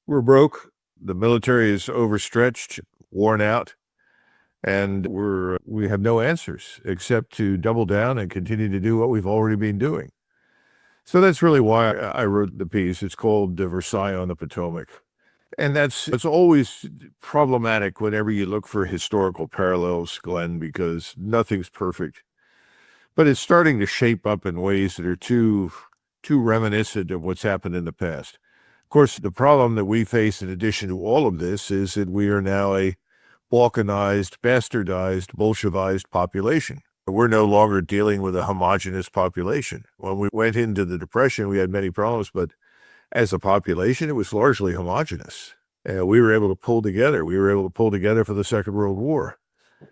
We're broke. The military is overstretched, worn out, and we have no answers except to double down and continue to do what we've already been doing. So that's really why I wrote the piece. It's called Versailles on the Potomac. And it's always problematic whenever you look for historical parallels, Glenn, because nothing's perfect. But it's starting to shape up in ways that are too reminiscent of what's happened in the past. Of course, the problem that we face in addition to all of this is that we are now a balkanized, bastardized, Bolshevized population. We're no longer dealing with a homogenous population. When we went into the Depression, we had many problems, but as a population, it was largely homogenous. We were able to pull together. We were able to pull together for the Second World War.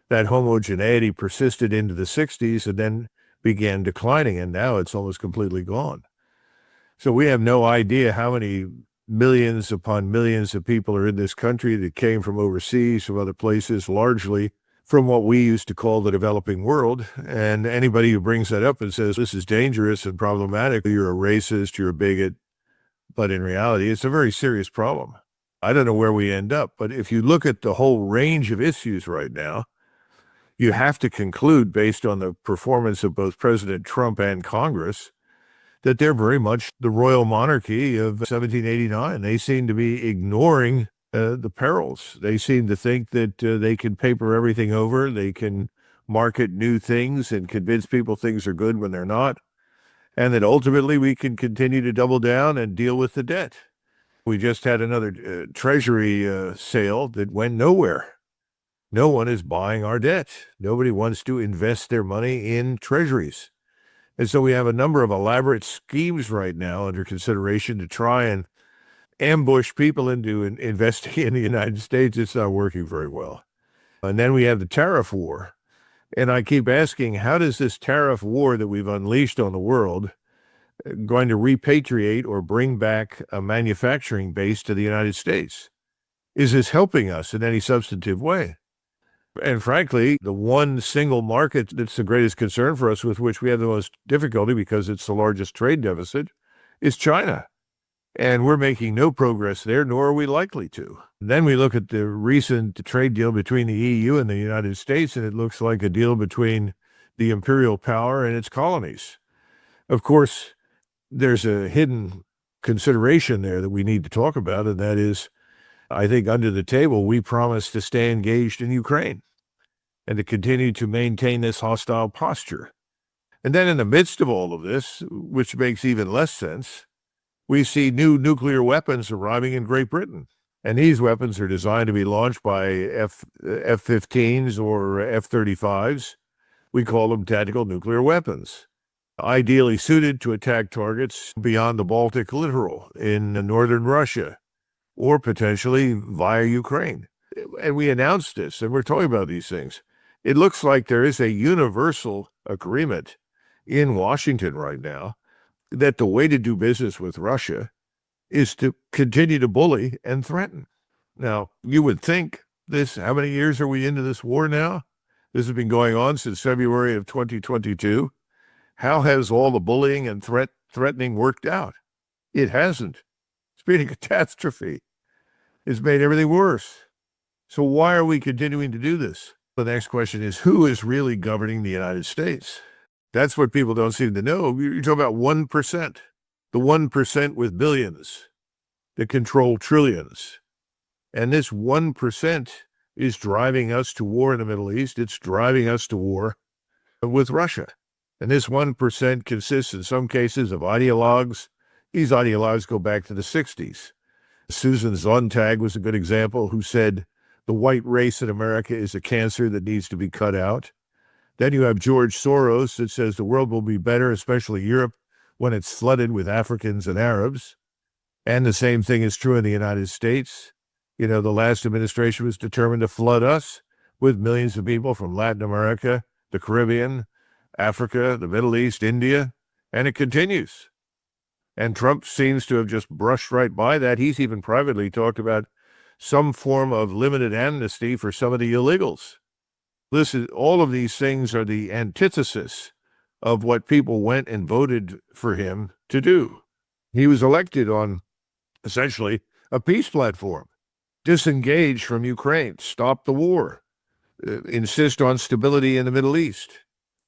That homogeneity persisted into the 60s and then began declining, and now it's almost completely gone. So we have no idea how many millions upon millions of people are in this country that came from overseas, from other places, largely from what we used to call the developing world. And anybody who brings that up and says this is dangerous and problematic, you're a racist, you're a bigot. But in reality, it's a very serious problem. I don't know where we end up, but if you look at the whole range of issues right now, you have to conclude, based on the performance of both President Trump and Congress, that they're very much the royal monarchy of 1789. They seem to be ignoring the perils. They seem to think that they can paper everything over. They can market new things and convince people things are good when they're not. And that ultimately we can continue to double down and deal with the debt. We just had another treasury sale that went nowhere. No one is buying our debt. Nobody wants to invest their money in treasuries. And so we have a number of elaborate schemes right now under consideration to try and ambush people into investing in the United States. It's not working very well. And then we have the tariff war. And I keep asking, how does this tariff war that we've unleashed on the world going to repatriate or bring back a manufacturing base to the United States? Is this helping us in any substantive way? And frankly, the one single market that's the greatest concern for us, with which we have the most difficulty because it's the largest trade deficit, is China. And we're making no progress there, nor are we likely to. Then we look at the recent trade deal between the EU and the United States, and it looks like a deal between the imperial power and its colonies. Of course, there's a hidden consideration there that we need to talk about, and that is, I think under the table, we promised to stay engaged in Ukraine and to continue to maintain this hostile posture. And then in the midst of all of this, which makes even less sense, we see new nuclear weapons arriving in Great Britain. And these weapons are designed to be launched by F-15s or F-35s. We call them tactical nuclear weapons, ideally suited to attack targets beyond the Baltic littoral in northern Russia, or potentially via Ukraine. And we announced this, and we're talking about these things. It looks like there is a universal agreement in Washington right now that the way to do business with Russia is to continue to bully and threaten. Now, you would think this, how many years are we into this war now? This has been going on since February of 2022. How has all the bullying and threatening worked out? It hasn't. It's been a catastrophe. It's made everything worse. So why are we continuing to do this? The next question is, who is really governing the United States? That's what people don't seem to know. You're talking about 1%, the 1% with billions that control trillions. And this 1% is driving us to war in the Middle East. It's driving us to war with Russia. And this 1% consists in some cases of ideologues. These ideologues go back to the 60s. Susan Sontag was a good example, who said the white race in America is a cancer that needs to be cut out. Then you have George Soros that says the world will be better, especially Europe, when it's flooded with Africans and Arabs. And the same thing is true in the United States. You know, the last administration was determined to flood us with millions of people from Latin America, the Caribbean, Africa, the Middle East, India, and it continues. And Trump seems to have just brushed right by that. He's even privately talked about some form of limited amnesty for some of the illegals. Listen, all of these things are the antithesis of what people went and voted for him to do. He was elected on essentially a peace platform, disengage from Ukraine, stop the war, insist on stability in the Middle East.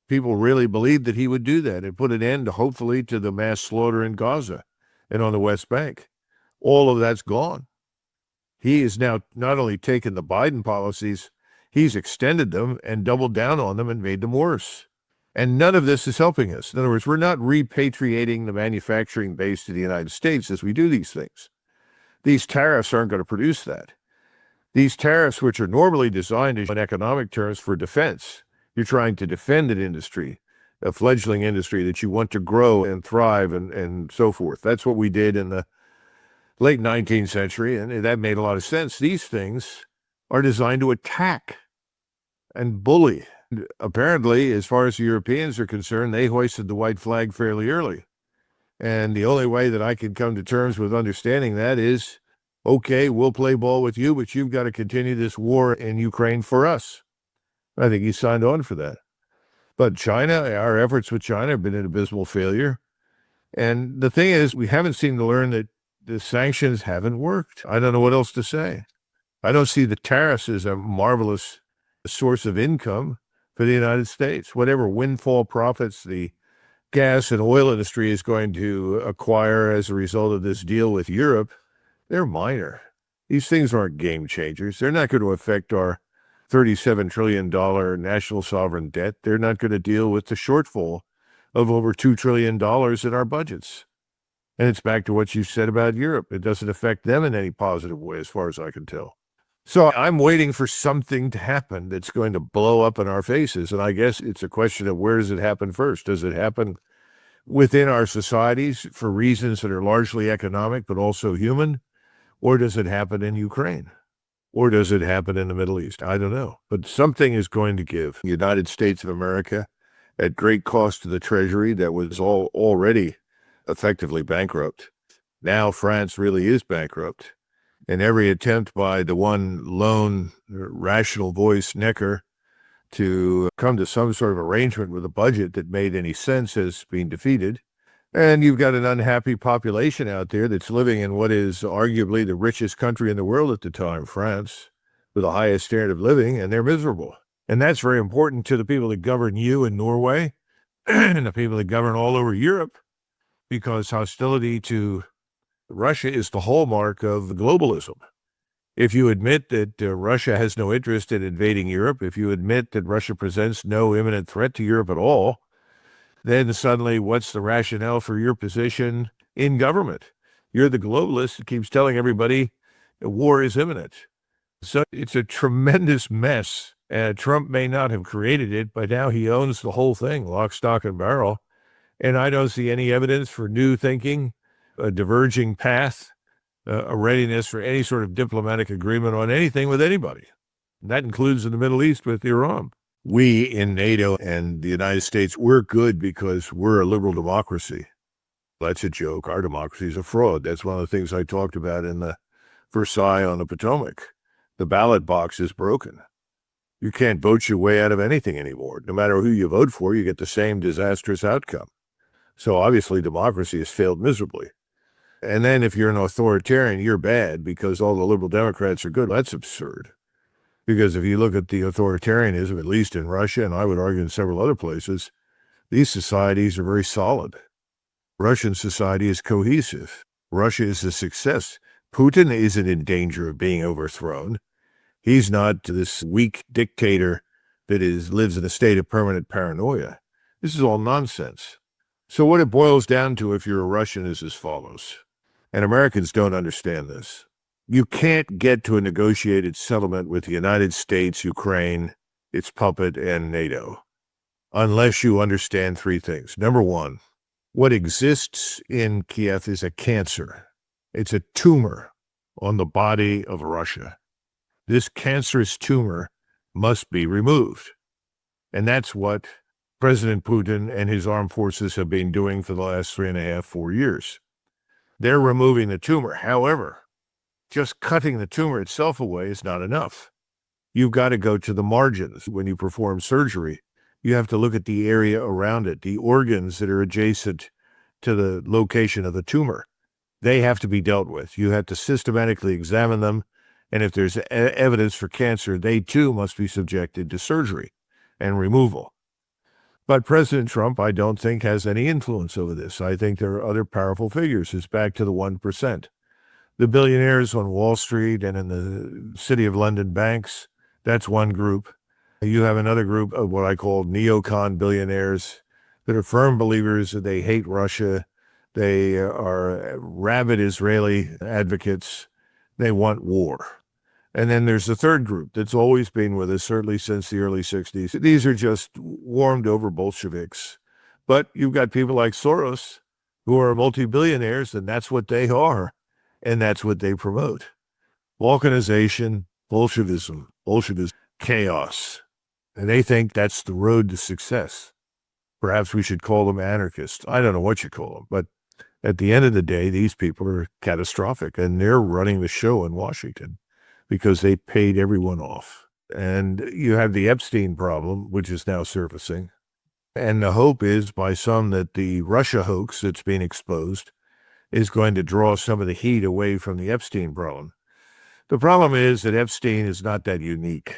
People really believed that he would do that and put an end, hopefully, to the mass slaughter in Gaza and on the West Bank. All of that's gone. He has now not only taken the Biden policies, he's extended them and doubled down on them and made them worse. And none of this is helping us. In other words, we're not repatriating the manufacturing base to the United States as we do these things. These tariffs aren't going to produce that. These tariffs, which are normally designed in economic terms for defense, you're trying to defend an industry, a fledgling industry that you want to grow and thrive and so forth. That's what we did in the late 19th century, and that made a lot of sense. These things are designed to attack and bully. Apparently, as far as the Europeans are concerned, they hoisted the white flag fairly early. And the only way that I can come to terms with understanding that is, okay, we'll play ball with you, but you've got to continue this war in Ukraine for us. I think he signed on for that. But China, our efforts with China have been an abysmal failure. And the thing is, we haven't seemed to learn that the sanctions haven't worked. I don't know what else to say. I don't see the tariffs as a marvelous source of income for the United States. Whatever windfall profits the gas and oil industry is going to acquire as a result of this deal with Europe, they're minor. These things aren't game changers. They're not going to affect our $37 trillion national sovereign debt. They're not going to deal with the shortfall of over $2 trillion in our budgets. And it's back to what you said about Europe. It doesn't affect them in any positive way, as far as I can tell. So I'm waiting for something to happen that's going to blow up in our faces. And I guess it's a question of where does it happen first? Does it happen within our societies for reasons that are largely economic but also human? Or does it happen in Ukraine? Or does it happen in the Middle East? I don't know. But something is going to give. The United States of America, at great cost to the Treasury that was already effectively bankrupt. Now France really is bankrupt. And every attempt by the one lone rational voice, Necker, to come to some sort of arrangement with a budget that made any sense has been defeated. And you've got an unhappy population out there that's living in what is arguably the richest country in the world at the time, France, with the highest standard of living, and they're miserable. And that's very important to the people that govern you in Norway and the people that govern all over Europe, because hostility to Russia is the hallmark of globalism. If you admit that Russia has no interest in invading Europe, if you admit that Russia presents no imminent threat to Europe at all, then suddenly what's the rationale for your position in government? You're the globalist that keeps telling everybody war is imminent. So it's a tremendous mess. Trump may not have created it, but now he owns the whole thing, lock, stock, and barrel. And I don't see any evidence for new thinking, a diverging path, a readiness for any sort of diplomatic agreement on anything with anybody. And that includes in the Middle East with Iran. We in NATO and the United States, we're good because we're a liberal democracy. That's a joke. Our democracy is a fraud. That's one of the things I talked about in the Versailles on the Potomac. The ballot box is broken. You can't vote your way out of anything anymore. No matter who you vote for, you get the same disastrous outcome. So obviously democracy has failed miserably. And then if you're an authoritarian, you're bad because all the liberal Democrats are good. That's absurd. Because if you look at the authoritarianism, at least in Russia, and I would argue in several other places, these societies are very solid. Russian society is cohesive. Russia is a success. Putin isn't in danger of being overthrown. He's not this weak dictator that lives in a state of permanent paranoia. This is all nonsense. So what it boils down to, if you're a Russian, is as follows. And Americans don't understand this. You can't get to a negotiated settlement with the United States, Ukraine, its puppet, and NATO, unless you understand three things. Number one, what exists in Kiev is a cancer. It's a tumor on the body of Russia. This cancerous tumor must be removed. And that's what President Putin and his armed forces have been doing for the last 3.5, 4 years. They're removing the tumor. However, just cutting the tumor itself away is not enough. You've got to go to the margins. When you perform surgery, you have to look at the area around it, the organs that are adjacent to the location of the tumor. They have to be dealt with. You have to systematically examine them. And if there's evidence for cancer, they too must be subjected to surgery and removal. But President Trump, I don't think, has any influence over this. I think there are other powerful figures. It's back to the 1%. The billionaires on Wall Street and in the City of London banks, that's one group. You have another group of what I call neocon billionaires that are firm believers that they hate Russia. They are rabid Israeli advocates. They want war. And then there's the third group that's always been with us, certainly since the early 60s. These are just warmed over Bolsheviks. But you've got people like Soros who are multi-billionaires, and that's what they are. And that's what they promote. Balkanization, Bolshevism, chaos. And they think that's the road to success. Perhaps we should call them anarchists. I don't know what you call them, but at the end of the day, these people are catastrophic, and they're running the show in Washington because they paid everyone off. And you have the Epstein problem, which is now surfacing. And the hope is by some that the Russia hoax that's being exposed is going to draw some of the heat away from the Epstein problem. The problem is that Epstein is not that unique.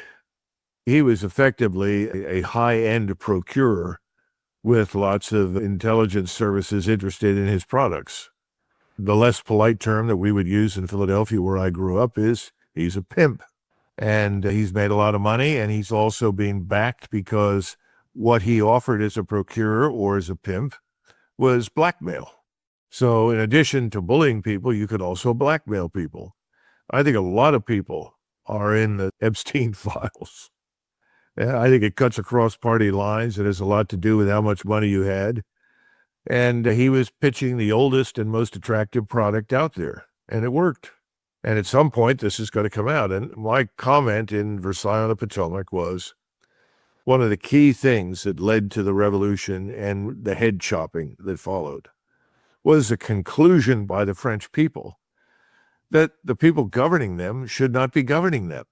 He was effectively a high-end procurer with lots of intelligence services interested in his products. The less polite term that we would use in Philadelphia, where I grew up, is he's a pimp. And he's made a lot of money, and he's also being backed because what he offered as a procurer or as a pimp was blackmail. So in addition to bullying people, you could also blackmail people. I think a lot of people are in the Epstein files. I think it cuts across party lines. It has a lot to do with how much money you had. And he was pitching the oldest and most attractive product out there, and it worked. And at some point, this is going to come out. And my comment in Versailles on the Potomac was one of the key things that led to the revolution and the head chopping that followed was a conclusion by the French people that the people governing them should not be governing them,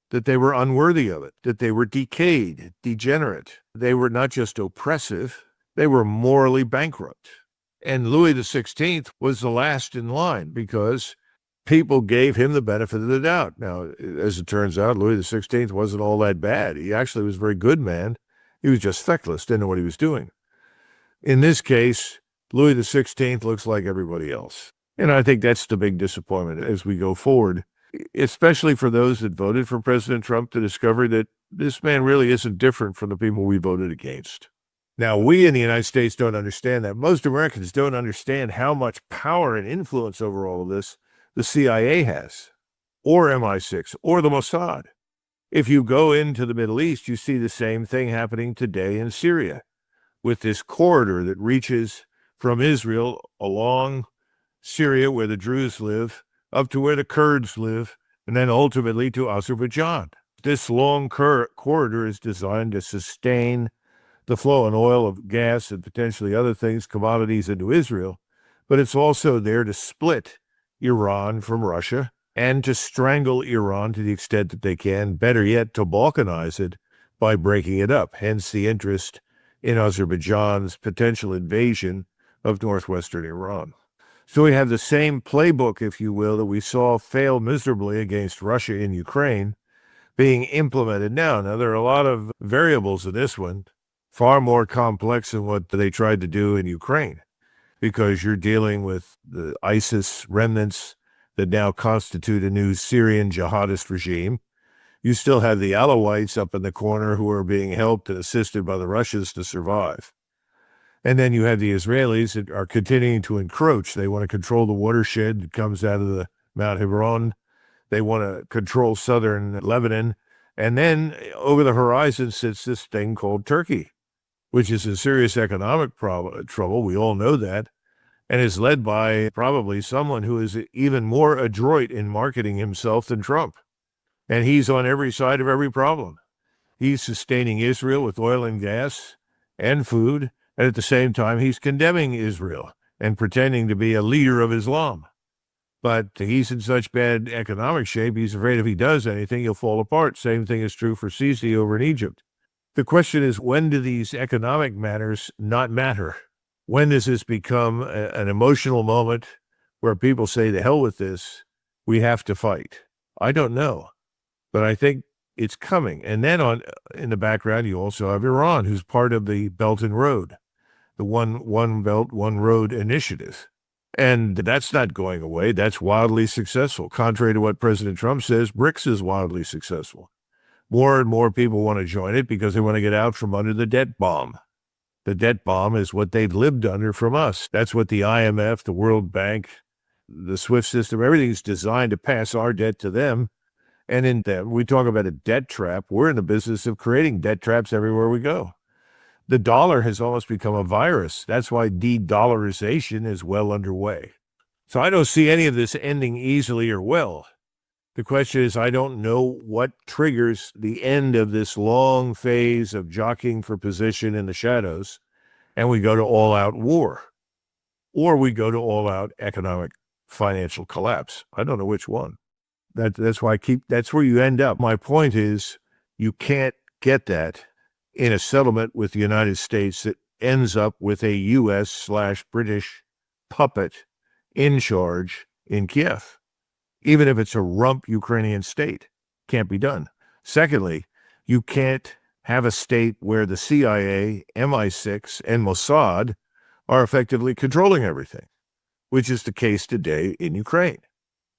that they were unworthy of it, that they were decayed, degenerate. They were not just oppressive, they were morally bankrupt. And Louis XVI was the last in line because people gave him the benefit of the doubt. Now, as it turns out, Louis XVI wasn't all that bad. He actually was a very good man. He was just feckless, didn't know what he was doing. In this case, Louis XVI looks like everybody else. And I think that's the big disappointment as we go forward, especially for those that voted for President Trump to discover that this man really isn't different from the people we voted against. Now, we in the United States don't understand that. Most Americans don't understand how much power and influence over all of this the CIA has, or MI6, or the Mossad. If you go into the Middle East, you see the same thing happening today in Syria with this corridor that reaches from Israel along Syria, where the Druze live, up to where the Kurds live, and then ultimately to Azerbaijan. This long corridor is designed to sustain the flow in oil, of gas, and potentially other things, commodities into Israel, but it's also there to split Iran from Russia and to strangle Iran to the extent that they can, better yet, to balkanize it by breaking it up, hence the interest in Azerbaijan's potential invasion of northwestern Iran. So we have the same playbook, if you will, that we saw fail miserably against Russia in Ukraine being implemented now. Now, there are a lot of variables in this one, far more complex than what they tried to do in Ukraine, because you're dealing with the ISIS remnants that now constitute a new Syrian jihadist regime. You still have the Alawites up in the corner who are being helped and assisted by the Russians to survive. And then you have the Israelis that are continuing to encroach. They want to control the watershed that comes out of the Mount Hebron. They want to control southern Lebanon. And then over the horizon sits this thing called Turkey, which is in serious economic trouble. We all know that. And is led by probably someone who is even more adroit in marketing himself than Trump. And he's on every side of every problem. He's sustaining Israel with oil and gas and food. And at the same time, he's condemning Israel and pretending to be a leader of Islam. But he's in such bad economic shape, he's afraid if he does anything, he'll fall apart. Same thing is true for Sisi over in Egypt. The question is, when do these economic matters not matter? When does this become an emotional moment where people say, the hell with this, we have to fight? I don't know, but I think it's coming. And then in the background, you also have Iran, who's part of the Belt and Road, the one Belt, One Road initiative. And that's not going away. That's wildly successful. Contrary to what President Trump says, BRICS is wildly successful. More and more people want to join it because they want to get out from under the debt bomb. The debt bomb is what they've lived under from us. That's what the IMF, the World Bank, the SWIFT system, everything's designed to pass our debt to them. And in that, we talk about a debt trap. We're in the business of creating debt traps everywhere we go. The dollar has almost become a virus. That's why de-dollarization is well underway. So I don't see any of this ending easily or well. The question is, I don't know what triggers the end of this long phase of jockeying for position in the shadows, and we go to all-out war, or we go to all-out economic financial collapse. I don't know which one. That's why that's where you end up. My point is, you can't get that in a settlement with the United States that ends up with a U.S./British puppet in charge in Kiev. Even if it's a rump Ukrainian state, can't be done. Secondly, you can't have a state where the CIA, MI6, and Mossad are effectively controlling everything, which is the case today in Ukraine.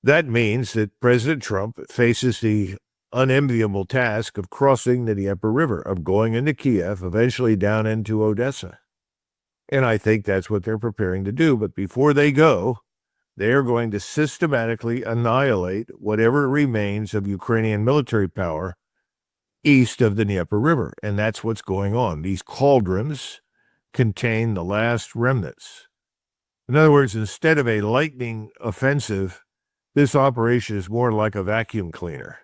That means that President Trump faces the unenviable task of crossing the Dnieper River, of going into Kiev, eventually down into Odessa. And I think that's what they're preparing to do. But before they go, they are going to systematically annihilate whatever remains of Ukrainian military power east of the Dnieper River. And that's what's going on. These cauldrons contain the last remnants. In other words, instead of a lightning offensive, this operation is more like a vacuum cleaner.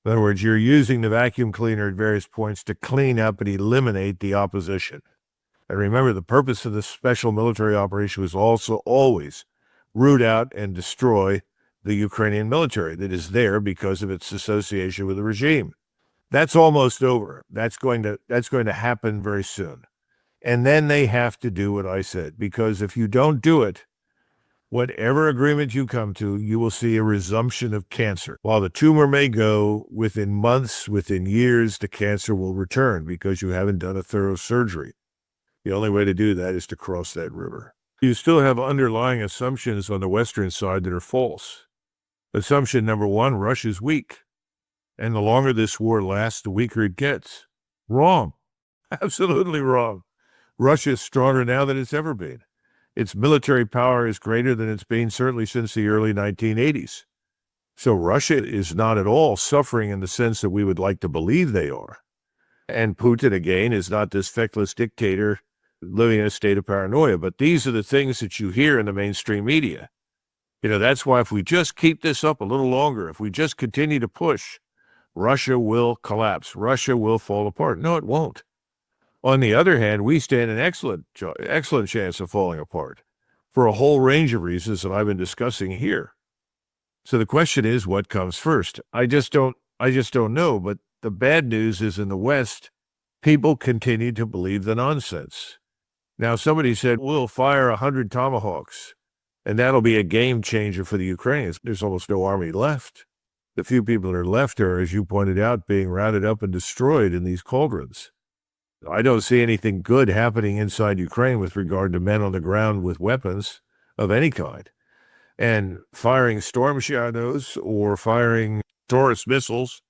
In other words, you're using the vacuum cleaner at various points to clean up and eliminate the opposition. And remember, the purpose of this special military operation was also always root out and destroy the Ukrainian military that is there because of its association with the regime. That's almost over. That's going to happen very soon. And then they have to do what I said, because if you don't do it, whatever agreement you come to, you will see a resumption of cancer. While the tumor may go, within months, within years, the cancer will return because you haven't done a thorough surgery. The only way to do that is to cross that river. You still have underlying assumptions on the Western side that are false. Assumption number one, Russia's weak. And the longer this war lasts, the weaker it gets. Wrong. Absolutely wrong. Russia is stronger now than it's ever been. Its military power is greater than it's been certainly since the early 1980s. So Russia is not at all suffering in the sense that we would like to believe they are. And Putin, again, is not this feckless dictator living in a state of paranoia. But these are the things that you hear in the mainstream media. That's why if we just keep this up a little longer, if we just continue to push, Russia will collapse. Russia will fall apart. No, it won't. On the other hand, we stand an excellent chance of falling apart for a whole range of reasons that I've been discussing here. So the question is, what comes first? I just don't know. But the bad news is, in the West, people continue to believe the nonsense. Now, somebody said, we'll fire 100 Tomahawks, and that'll be a game changer for the Ukrainians. There's almost no army left. The few people that are left are, as you pointed out, being rounded up and destroyed in these cauldrons. I don't see anything good happening inside Ukraine with regard to men on the ground with weapons of any kind. And firing Storm Shadows or firing Taurus missiles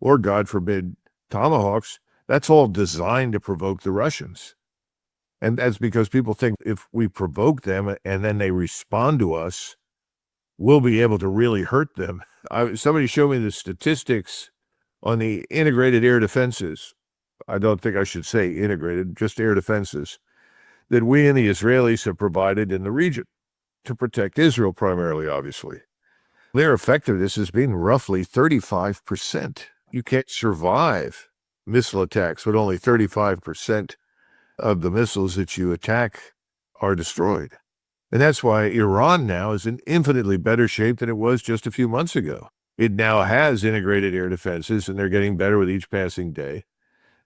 or, God forbid, Tomahawks, that's all designed to provoke the Russians. And that's because people think if we provoke them and then they respond to us, we'll be able to really hurt them. Somebody showed me the statistics on the integrated air defenses. I don't think I should say integrated, just air defenses, that we and the Israelis have provided in the region to protect Israel primarily, obviously. Their effectiveness has been roughly 35%. You can't survive missile attacks when only 35% of the missiles that you attack are destroyed. And that's why Iran now is in infinitely better shape than it was just a few months ago. It now has integrated air defenses, and they're getting better with each passing day.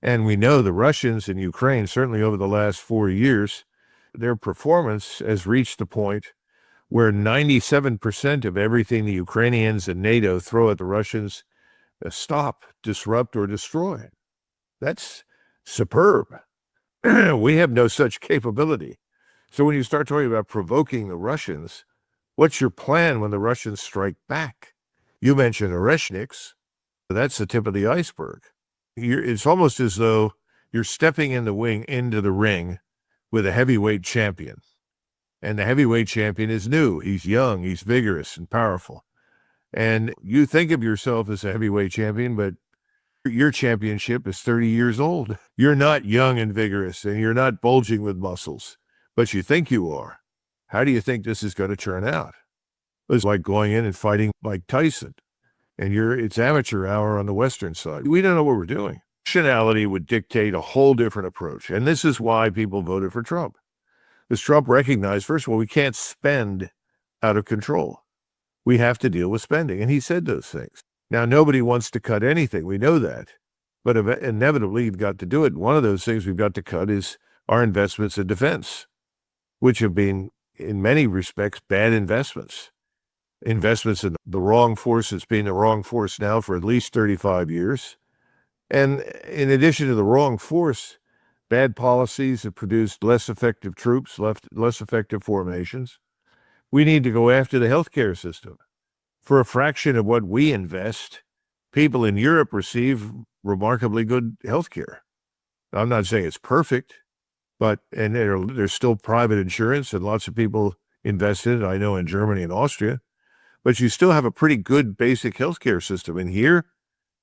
And we know the Russians in Ukraine, certainly over the last 4 years, their performance has reached the point where 97% of everything the Ukrainians and NATO throw at the Russians stop, disrupt, or destroy. That's superb. We have no such capability. So when you start talking about provoking the Russians, what's your plan when the Russians strike back? You mentioned Oreshniks. That's the tip of the iceberg. It's almost as though you're stepping into the ring with a heavyweight champion. And the heavyweight champion is new. He's young, he's vigorous and powerful. And you think of yourself as a heavyweight champion, but your championship is 30 years old. You're not young and vigorous, and you're not bulging with muscles, but you think you are. How do you think this is going to turn out? It's like going in and fighting Mike Tyson, and it's amateur hour on the Western side. We don't know what we're doing. Rationality would dictate a whole different approach, and this is why people voted for Trump. Because Trump recognized, first of all, we can't spend out of control. We have to deal with spending, and he said those things. Now, nobody wants to cut anything. We know that. But inevitably, you've got to do it. One of those things we've got to cut is our investments in defense, which have been, in many respects, bad investments. Investments in the wrong force. It's been the wrong force now for at least 35 years. And in addition to the wrong force, bad policies have produced less effective troops, less effective formations. We need to go after the healthcare system. For a fraction of what we invest, people in Europe receive remarkably good health care. I'm not saying it's perfect, but there's still private insurance and lots of people invest in it, I know, in Germany and Austria, but you still have a pretty good basic health care system. And here,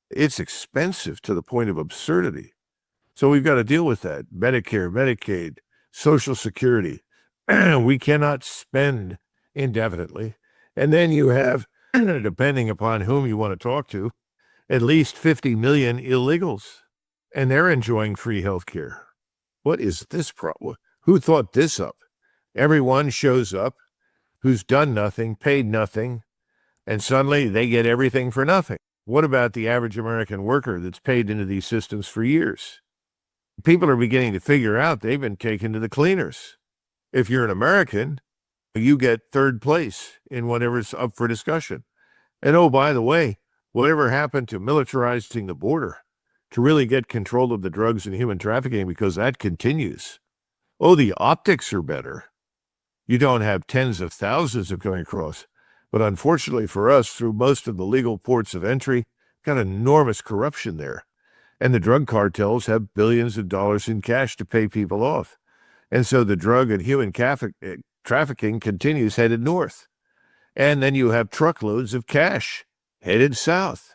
it's expensive to the point of absurdity. So we've got to deal with that. Medicare, Medicaid, Social Security. We cannot spend indefinitely. And then you have, depending upon whom you want to talk to, at least 50 million illegals, and they're enjoying free health care. What is this problem? Who thought this up? Everyone shows up who's done nothing, paid nothing, and suddenly they get everything for nothing. What about the average American worker that's paid into these systems for years? People are beginning to figure out they've been taken to the cleaners. If you're an American, you get third place in whatever's up for discussion. And oh, by the way, whatever happened to militarizing the border to really get control of the drugs and human trafficking, because that continues. Oh, the optics are better. You don't have tens of thousands of coming across. But unfortunately for us, through most of the legal ports of entry, got enormous corruption there. And the drug cartels have billions of dollars in cash to pay people off. And so the drug and human trafficking continues headed north. And then you have truckloads of cash headed south.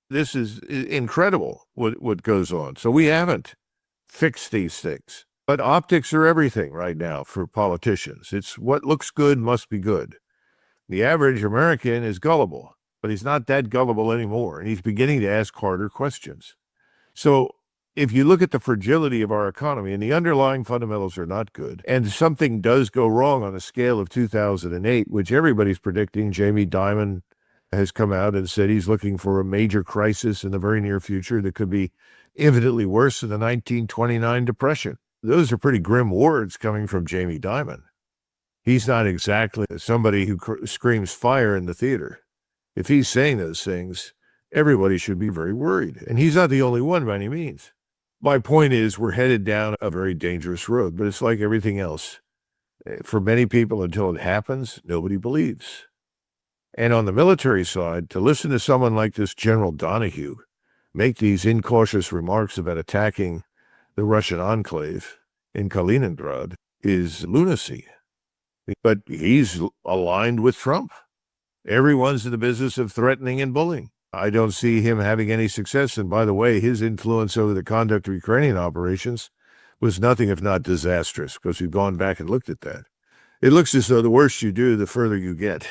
This is incredible what goes on. So we haven't fixed these things. But optics are everything right now for politicians. It's what looks good must be good. The average American is gullible, but he's not that gullible anymore, and he's beginning to ask harder questions. So if you look at the fragility of our economy, and the underlying fundamentals are not good, and something does go wrong on a scale of 2008, which everybody's predicting, Jamie Dimon has come out and said he's looking for a major crisis in the very near future that could be infinitely worse than the 1929 Depression. Those are pretty grim words coming from Jamie Dimon. He's not exactly somebody who screams fire in the theater. If he's saying those things, everybody should be very worried. And he's not the only one by any means. My point is we're headed down a very dangerous road, but it's like everything else. For many people, until it happens, nobody believes. And on the military side, to listen to someone like this General Donahue make these incautious remarks about attacking the Russian enclave in Kaliningrad is lunacy. But he's aligned with Trump. Everyone's in the business of threatening and bullying. I don't see him having any success. And by the way, his influence over the conduct of Ukrainian operations was nothing if not disastrous, because we've gone back and looked at that. It looks as though the worse you do, the further you get.